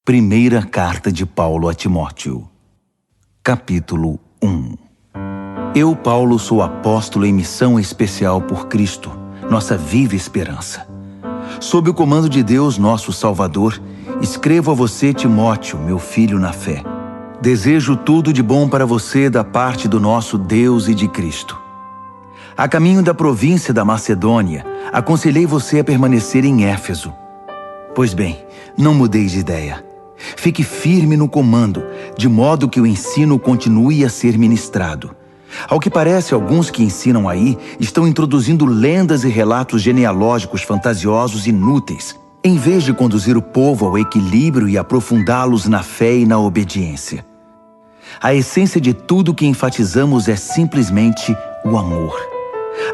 Primeira carta de Paulo a Timóteo, capítulo 1. Eu, Paulo, sou apóstolo em missão especial por Cristo, nossa viva esperança. Sob o comando de Deus, nosso Salvador, escrevo a você, Timóteo, meu filho na fé. Desejo tudo de bom para você da parte do nosso Deus e de Cristo. A caminho da província da Macedônia, aconselhei você a permanecer em Éfeso. Pois bem, não mudei de ideia. Fique firme no comando, de modo que o ensino continue a ser ministrado. Ao que parece, alguns que ensinam aí estão introduzindo lendas e relatos genealógicos fantasiosos inúteis, em vez de conduzir o povo ao equilíbrio e aprofundá-los na fé e na obediência. A essência de tudo que enfatizamos é simplesmente o amor.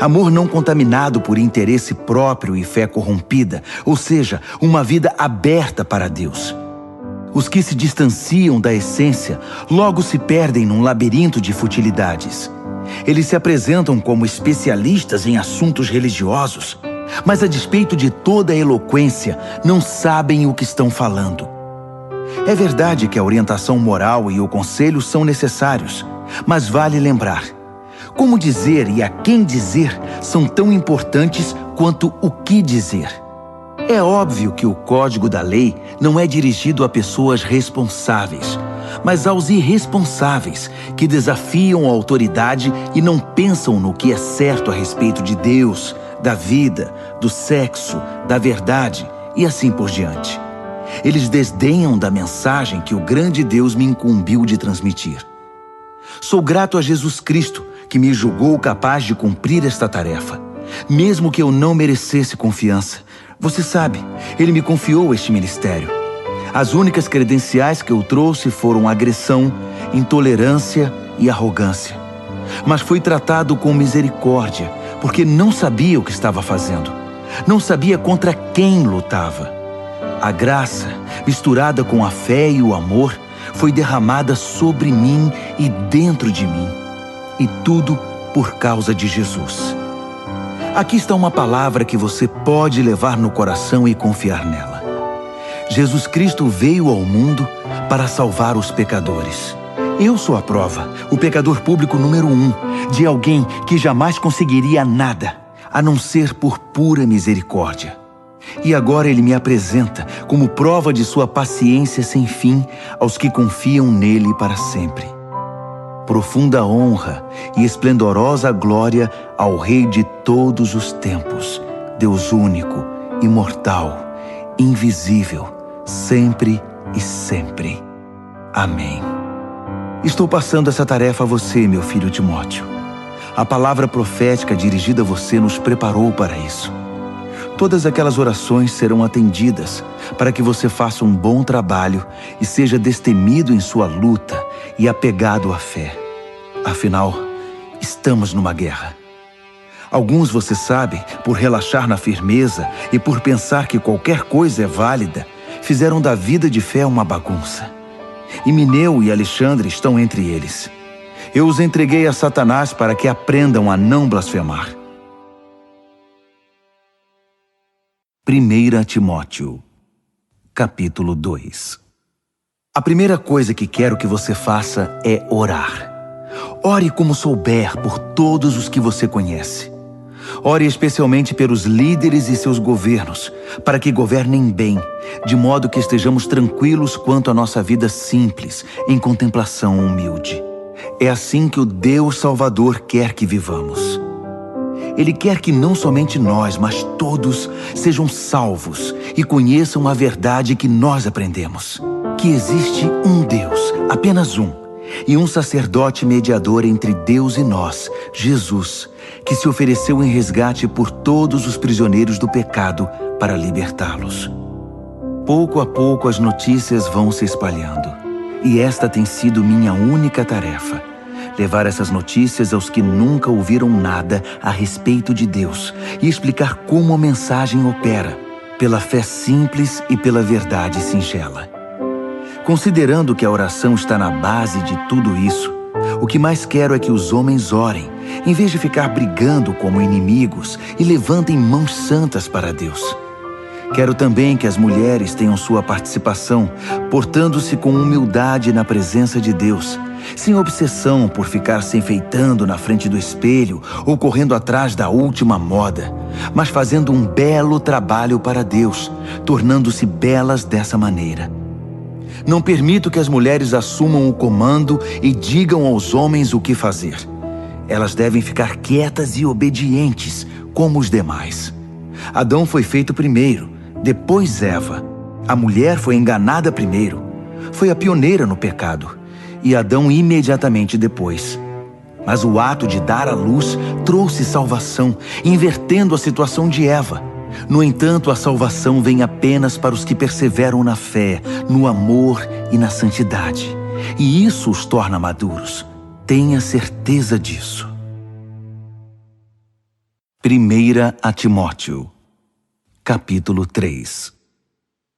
Amor não contaminado por interesse próprio e fé corrompida, ou seja, uma vida aberta para Deus. Os que se distanciam da essência logo se perdem num labirinto de futilidades. Eles se apresentam como especialistas em assuntos religiosos, mas a despeito de toda a eloquência, não sabem o que estão falando. É verdade que a orientação moral e o conselho são necessários, mas vale lembrar: como dizer e a quem dizer são tão importantes quanto o que dizer. É óbvio que o código da lei não é dirigido a pessoas responsáveis, mas aos irresponsáveis que desafiam a autoridade e não pensam no que é certo a respeito de Deus, da vida, do sexo, da verdade e assim por diante. Eles desdenham da mensagem que o grande Deus me incumbiu de transmitir. Sou grato a Jesus Cristo, que me julgou capaz de cumprir esta tarefa, mesmo que eu não merecesse confiança. Você sabe, Ele me confiou este ministério. As únicas credenciais que eu trouxe foram agressão, intolerância e arrogância. Mas fui tratado com misericórdia, porque não sabia o que estava fazendo. Não sabia contra quem lutava. A graça, misturada com a fé e o amor, foi derramada sobre mim e dentro de mim. E tudo por causa de Jesus. Aqui está uma palavra que você pode levar no coração e confiar nela. Jesus Cristo veio ao mundo para salvar os pecadores. Eu sou a prova, o pecador público número 1, de alguém que jamais conseguiria nada, a não ser por pura misericórdia. E agora Ele me apresenta como prova de sua paciência sem fim aos que confiam nele para sempre. Profunda honra e esplendorosa glória ao Rei de todos os tempos, Deus único, imortal, invisível, sempre e sempre. Amém. Estou passando essa tarefa a você, meu filho Timóteo. A palavra profética dirigida a você nos preparou para isso. Todas aquelas orações serão atendidas para que você faça um bom trabalho e seja destemido em sua luta e apegado à fé. Afinal, estamos numa guerra. Alguns, você sabe, por relaxar na firmeza e por pensar que qualquer coisa é válida, fizeram da vida de fé uma bagunça. Himeneu e Alexandre estão entre eles. Eu os entreguei a Satanás para que aprendam a não blasfemar. 1 Timóteo, capítulo 2. A primeira coisa que quero que você faça é orar. Ore como souber por todos os que você conhece. Ore especialmente pelos líderes e seus governos, para que governem bem, de modo que estejamos tranquilos quanto à nossa vida simples, em contemplação humilde. É assim que o Deus Salvador quer que vivamos. Ele quer que não somente nós, mas todos sejam salvos e conheçam a verdade que nós aprendemos: que existe um Deus, apenas um, e um sacerdote mediador entre Deus e nós, Jesus, que se ofereceu em resgate por todos os prisioneiros do pecado para libertá-los. Pouco a pouco as notícias vão se espalhando, e esta tem sido minha única tarefa: levar essas notícias aos que nunca ouviram nada a respeito de Deus e explicar como a mensagem opera, pela fé simples e pela verdade singela. Considerando que a oração está na base de tudo isso, o que mais quero é que os homens orem, em vez de ficar brigando como inimigos, e levantem mãos santas para Deus. Quero também que as mulheres tenham sua participação, portando-se com humildade na presença de Deus, sem obsessão por ficar se enfeitando na frente do espelho ou correndo atrás da última moda, mas fazendo um belo trabalho para Deus, tornando-se belas dessa maneira. Não permito que as mulheres assumam o comando e digam aos homens o que fazer. Elas devem ficar quietas e obedientes, como os demais. Adão foi feito primeiro, depois Eva. A mulher foi enganada primeiro. Foi a pioneira no pecado. E Adão imediatamente depois. Mas o ato de dar à luz trouxe salvação, invertendo a situação de Eva. No entanto, a salvação vem apenas para os que perseveram na fé, no amor e na santidade. E isso os torna maduros. Tenha certeza disso. 1 Timóteo, capítulo 3.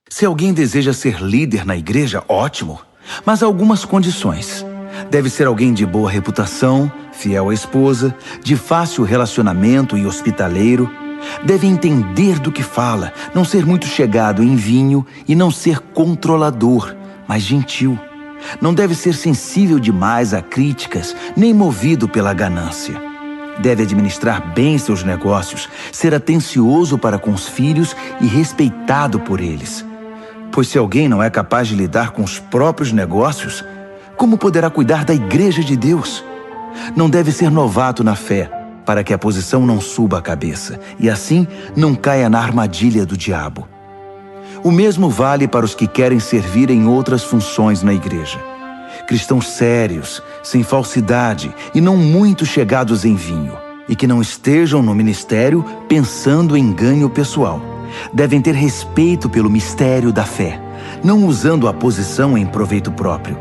Se alguém deseja ser líder na igreja, ótimo, mas há algumas condições. Deve ser alguém de boa reputação, fiel à esposa, de fácil relacionamento e hospitaleiro. Deve entender do que fala, não ser muito chegado em vinho e não ser controlador, mas gentil. Não deve ser sensível demais a críticas, nem movido pela ganância. Deve administrar bem seus negócios, ser atencioso para com os filhos e respeitado por eles. Pois se alguém não é capaz de lidar com os próprios negócios, como poderá cuidar da igreja de Deus? Não deve ser novato na fé, para que a posição não suba a cabeça, e assim não caia na armadilha do diabo. O mesmo vale para os que querem servir em outras funções na igreja. Cristãos sérios, sem falsidade e não muito chegados em vinho, e que não estejam no ministério pensando em ganho pessoal. Devem ter respeito pelo mistério da fé, não usando a posição em proveito próprio.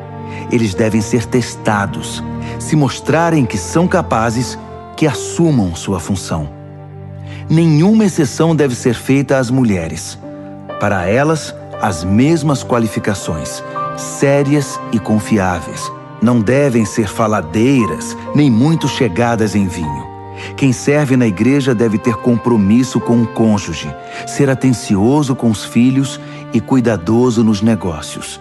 Eles devem ser testados. Se mostrarem que são capazes, que assumam sua função. Nenhuma exceção deve ser feita às mulheres. Para elas, as mesmas qualificações, sérias e confiáveis. Não devem ser faladeiras, nem muito chegadas em vinho. Quem serve na igreja deve ter compromisso com o cônjuge, ser atencioso com os filhos e cuidadoso nos negócios.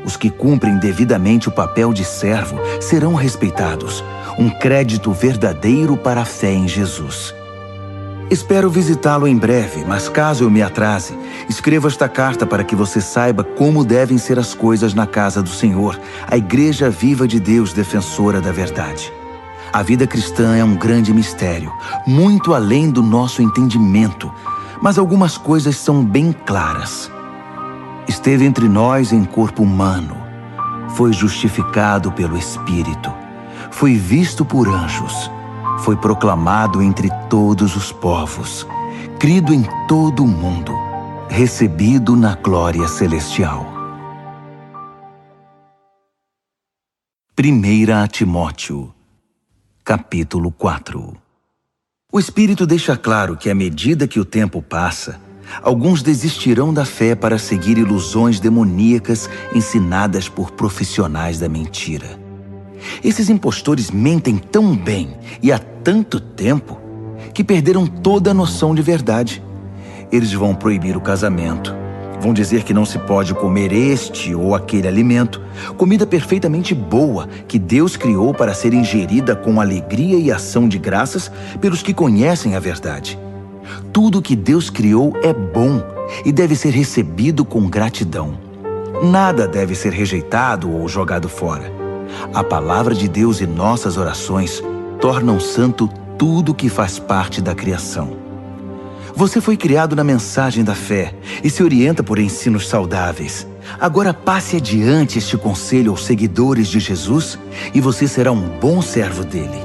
Os que cumprem devidamente o papel de servo serão respeitados, um crédito verdadeiro para a fé em Jesus. Espero visitá-lo em breve, mas caso eu me atrase, escreva esta carta para que você saiba como devem ser as coisas na casa do Senhor, a Igreja Viva de Deus, defensora da verdade. A vida cristã é um grande mistério, muito além do nosso entendimento, mas algumas coisas são bem claras. Esteve entre nós em corpo humano, foi justificado pelo Espírito, foi visto por anjos, foi proclamado entre todos os povos, crido em todo o mundo, recebido na glória celestial. 1 Timóteo, capítulo 4. O Espírito deixa claro que à medida que o tempo passa, alguns desistirão da fé para seguir ilusões demoníacas ensinadas por profissionais da mentira. Esses impostores mentem tão bem e há tanto tempo que perderam toda a noção de verdade. Eles vão proibir o casamento, vão dizer que não se pode comer este ou aquele alimento, comida perfeitamente boa que Deus criou para ser ingerida com alegria e ação de graças pelos que conhecem a verdade. Tudo que Deus criou é bom e deve ser recebido com gratidão. Nada deve ser rejeitado ou jogado fora. A palavra de Deus e nossas orações tornam santo tudo que faz parte da criação. Você foi criado na mensagem da fé e se orienta por ensinos saudáveis. Agora passe adiante este conselho aos seguidores de Jesus e você será um bom servo dele.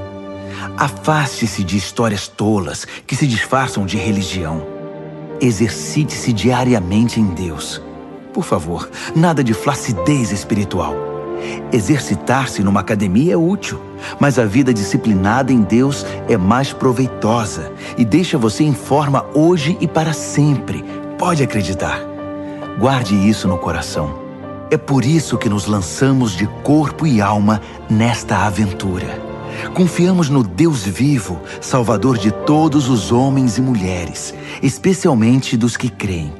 Afaste-se de histórias tolas que se disfarçam de religião. Exercite-se diariamente em Deus. Por favor, nada de flacidez espiritual. Exercitar-se numa academia é útil, mas a vida disciplinada em Deus é mais proveitosa e deixa você em forma hoje e para sempre. Pode acreditar. Guarde isso no coração. É por isso que nos lançamos de corpo e alma nesta aventura. Confiamos no Deus vivo, Salvador de todos os homens e mulheres, especialmente dos que creem.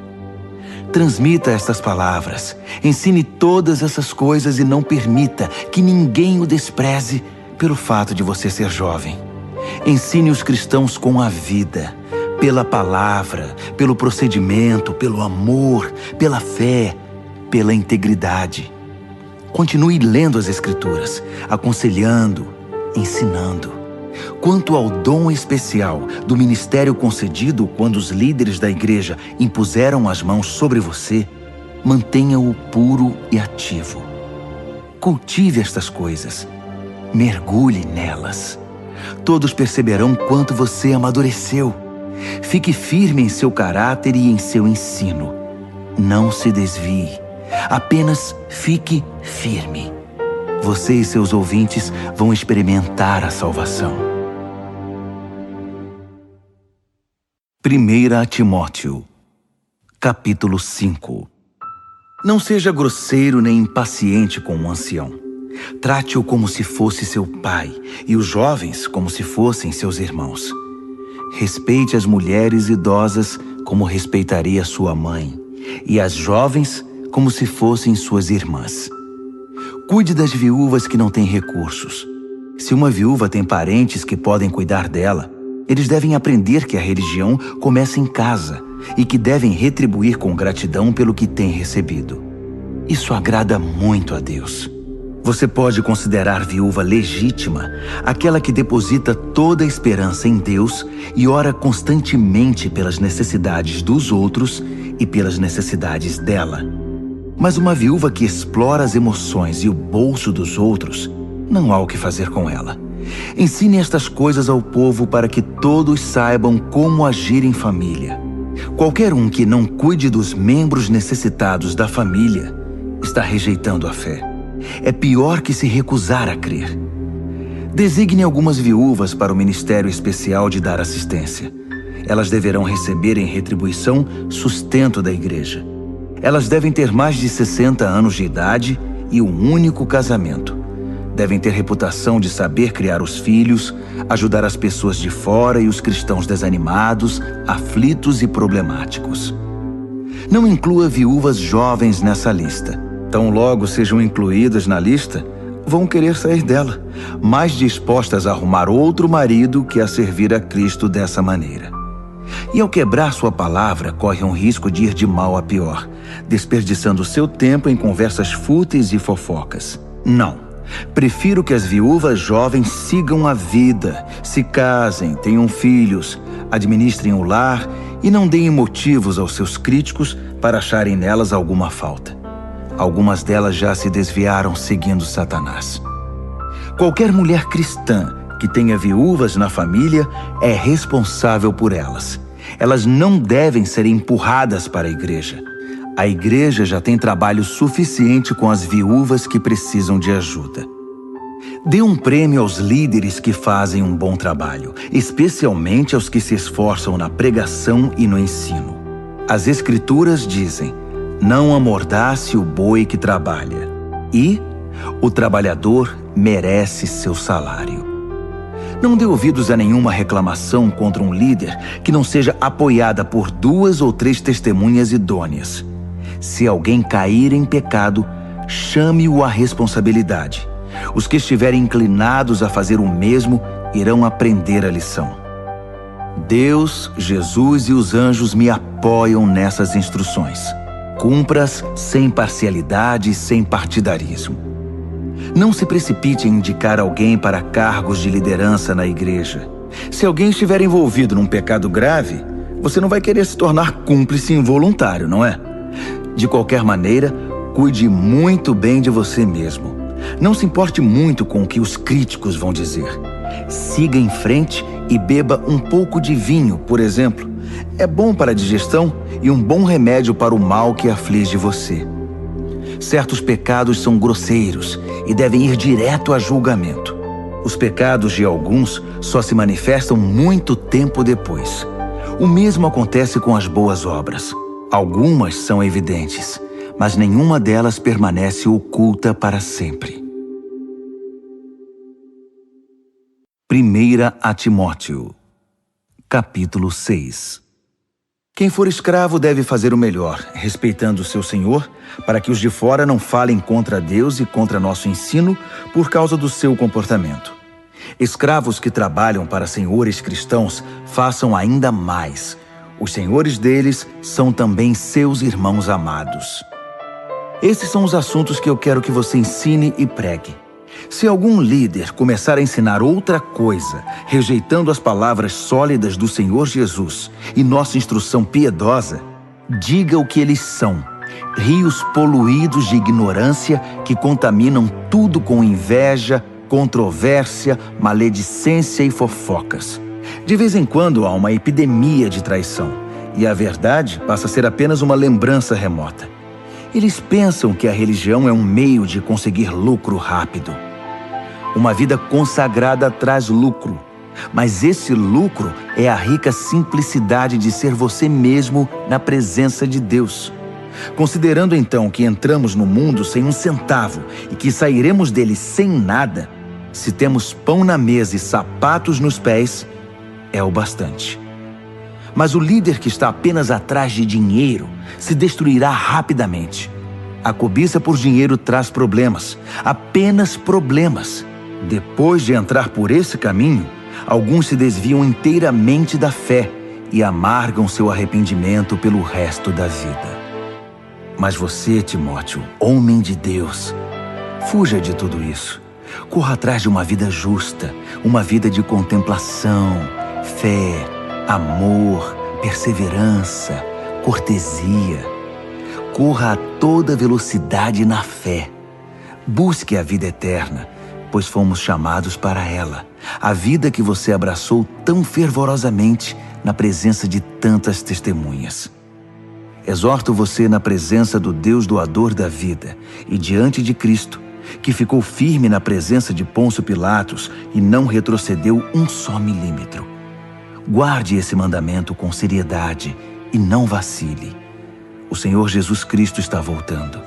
Transmita estas palavras, ensine todas essas coisas e não permita que ninguém o despreze pelo fato de você ser jovem. Ensine os cristãos com a vida, pela palavra, pelo procedimento, pelo amor, pela fé, pela integridade. Continue lendo as Escrituras, aconselhando, ensinando. Quanto ao dom especial do ministério concedido quando os líderes da igreja impuseram as mãos sobre você, mantenha-o puro e ativo. Cultive estas coisas. Mergulhe nelas. Todos perceberão quanto você amadureceu. Fique firme em seu caráter e em seu ensino. Não se desvie. Apenas fique firme. Você e seus ouvintes vão experimentar a salvação. 1 Timóteo, capítulo 5. Não seja grosseiro nem impaciente com o ancião. Trate-o como se fosse seu pai e os jovens como se fossem seus irmãos. Respeite as mulheres idosas como respeitaria sua mãe e as jovens como se fossem suas irmãs. Cuide das viúvas que não têm recursos. Se uma viúva tem parentes que podem cuidar dela, eles devem aprender que a religião começa em casa e que devem retribuir com gratidão pelo que têm recebido. Isso agrada muito a Deus. Você pode considerar viúva legítima aquela que deposita toda a esperança em Deus e ora constantemente pelas necessidades dos outros e pelas necessidades dela. Mas uma viúva que explora as emoções e o bolso dos outros, não há o que fazer com ela. Ensine estas coisas ao povo para que todos saibam como agir em família. Qualquer um que não cuide dos membros necessitados da família está rejeitando a fé. É pior que se recusar a crer. Designe algumas viúvas para o ministério especial de dar assistência. Elas deverão receber em retribuição sustento da igreja. Elas devem ter mais de 60 anos de idade e um único casamento. Devem ter reputação de saber criar os filhos, ajudar as pessoas de fora e os cristãos desanimados, aflitos e problemáticos. Não inclua viúvas jovens nessa lista. Tão logo sejam incluídas na lista, vão querer sair dela, mais dispostas a arrumar outro marido que a servir a Cristo dessa maneira. E ao quebrar sua palavra, corre um risco de ir de mal a pior, desperdiçando seu tempo em conversas fúteis e fofocas. Não. Prefiro que as viúvas jovens sigam a vida, se casem, tenham filhos, administrem o lar e não deem motivos aos seus críticos para acharem nelas alguma falta. Algumas delas já se desviaram seguindo Satanás. Qualquer mulher cristã que tenha viúvas na família é responsável por elas. Elas não devem ser empurradas para a igreja. A igreja já tem trabalho suficiente com as viúvas que precisam de ajuda. Dê um prêmio aos líderes que fazem um bom trabalho, especialmente aos que se esforçam na pregação e no ensino. As Escrituras dizem: não amordace o boi que trabalha, e o trabalhador merece seu salário. Não dê ouvidos a nenhuma reclamação contra um líder que não seja apoiada por 2 ou 3 testemunhas idôneas. Se alguém cair em pecado, chame-o à responsabilidade. Os que estiverem inclinados a fazer o mesmo irão aprender a lição. Deus, Jesus e os anjos me apoiam nessas instruções. Cumpra-as sem parcialidade e sem partidarismo. Não se precipite em indicar alguém para cargos de liderança na igreja. Se alguém estiver envolvido num pecado grave, você não vai querer se tornar cúmplice involuntário, não é? De qualquer maneira, cuide muito bem de você mesmo. Não se importe muito com o que os críticos vão dizer. Siga em frente e beba um pouco de vinho, por exemplo. É bom para a digestão e um bom remédio para o mal que aflige você. Certos pecados são grosseiros e devem ir direto a julgamento. Os pecados de alguns só se manifestam muito tempo depois. O mesmo acontece com as boas obras. Algumas são evidentes, mas nenhuma delas permanece oculta para sempre. 1 Timóteo, capítulo 6. Quem for escravo deve fazer o melhor, respeitando o seu senhor, para que os de fora não falem contra Deus e contra nosso ensino por causa do seu comportamento. Escravos que trabalham para senhores cristãos façam ainda mais. Os senhores deles são também seus irmãos amados. Esses são os assuntos que eu quero que você ensine e pregue. Se algum líder começar a ensinar outra coisa, rejeitando as palavras sólidas do Senhor Jesus e nossa instrução piedosa, diga o que eles são: rios poluídos de ignorância que contaminam tudo com inveja, controvérsia, maledicência e fofocas. De vez em quando há uma epidemia de traição, e a verdade passa a ser apenas uma lembrança remota. Eles pensam que a religião é um meio de conseguir lucro rápido. Uma vida consagrada traz lucro, mas esse lucro é a rica simplicidade de ser você mesmo na presença de Deus. Considerando então que entramos no mundo sem um centavo e que sairemos dele sem nada, se temos pão na mesa e sapatos nos pés, é o bastante. Mas o líder que está apenas atrás de dinheiro se destruirá rapidamente. A cobiça por dinheiro traz problemas, apenas problemas. Depois de entrar por esse caminho, alguns se desviam inteiramente da fé e amargam seu arrependimento pelo resto da vida. Mas você, Timóteo, homem de Deus, fuja de tudo isso. Corra atrás de uma vida justa, uma vida de contemplação, fé, amor, perseverança, cortesia. Corra a toda velocidade na fé. Busque a vida eterna, pois fomos chamados para ela. A vida que você abraçou tão fervorosamente na presença de tantas testemunhas. Exorto você na presença do Deus doador da vida e diante de Cristo, que ficou firme na presença de Pôncio Pilatos e não retrocedeu um só milímetro. Guarde esse mandamento com seriedade e não vacile. O Senhor Jesus Cristo está voltando.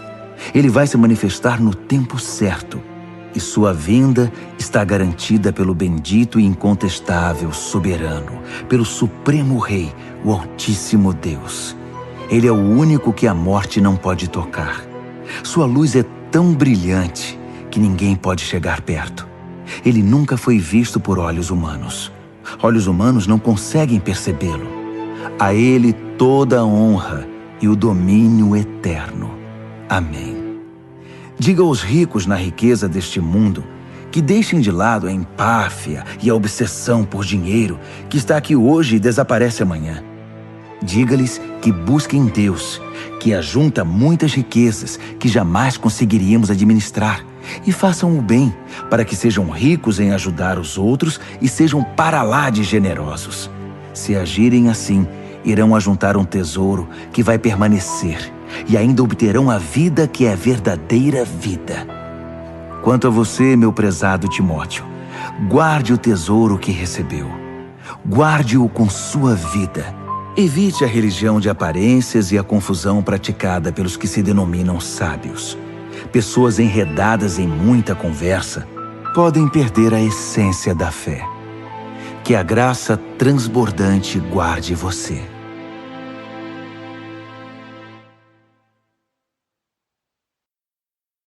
Ele vai se manifestar no tempo certo e sua vinda está garantida pelo bendito e incontestável soberano, pelo Supremo Rei, o Altíssimo Deus. Ele é o único que a morte não pode tocar. Sua luz é tão brilhante que ninguém pode chegar perto. Ele nunca foi visto por olhos humanos. Olhos humanos não conseguem percebê-lo. A ele toda a honra e o domínio eterno. Amém. Diga aos ricos na riqueza deste mundo que deixem de lado a empáfia e a obsessão por dinheiro que está aqui hoje e desaparece amanhã. Diga-lhes que busquem Deus, que ajunta muitas riquezas que jamais conseguiríamos administrar, e façam o bem, para que sejam ricos em ajudar os outros e sejam para lá de generosos. Se agirem assim, irão ajuntar um tesouro que vai permanecer e ainda obterão a vida que é a verdadeira vida. Quanto a você, meu prezado Timóteo, guarde o tesouro que recebeu. Guarde-o com sua vida. Evite a religião de aparências e a confusão praticada pelos que se denominam sábios. Pessoas enredadas em muita conversa podem perder a essência da fé. Que a graça transbordante guarde você.